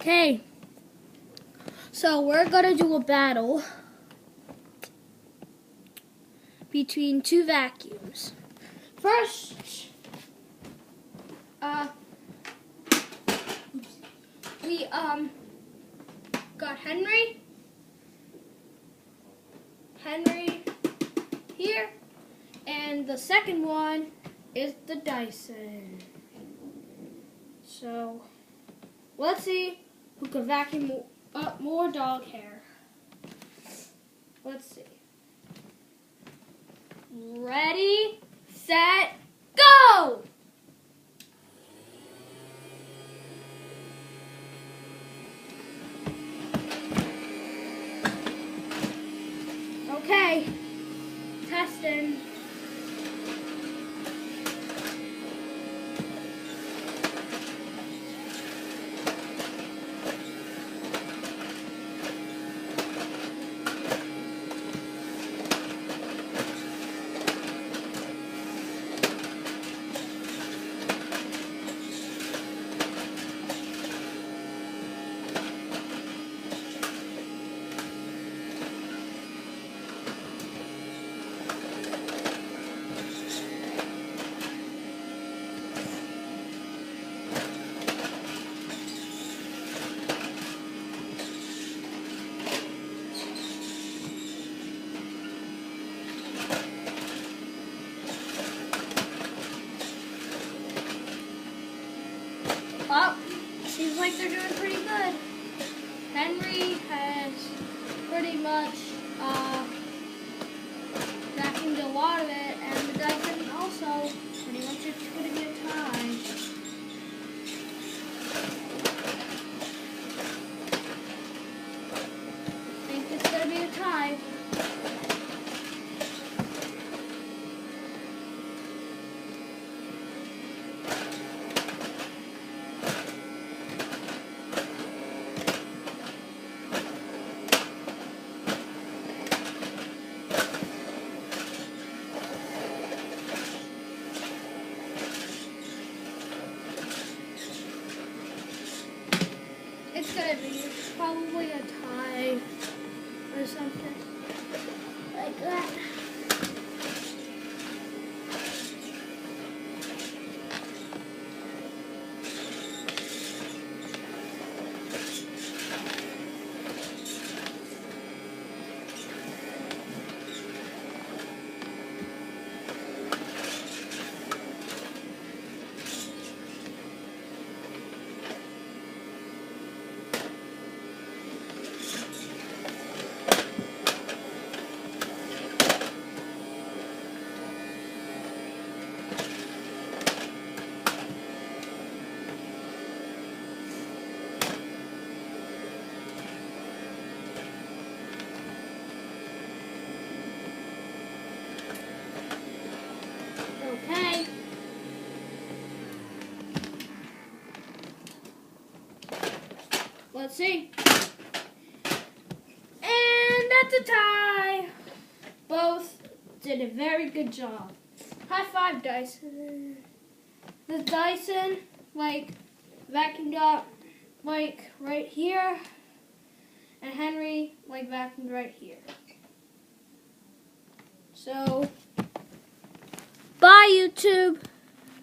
Okay, so we're gonna do a battle between two vacuums. First, we got Henry here, and the second one is the Dyson. So let's see who can vacuum up more dog hair. Let's see. Ready, set, go! Okay, testing. Well, seems like they're doing pretty good. Henry has pretty much vacuumed a lot of it, and the Dyson also. Pretty much it's going to be a tie. I think it's going to be a tie. It's gonna be probably a tie or something like that. Okay. Let's see. And that's a tie. Both did a very good job. High five, Dyson. The Dyson, vacuumed up, right here. And Henry, vacuumed right here. So, bye, YouTube.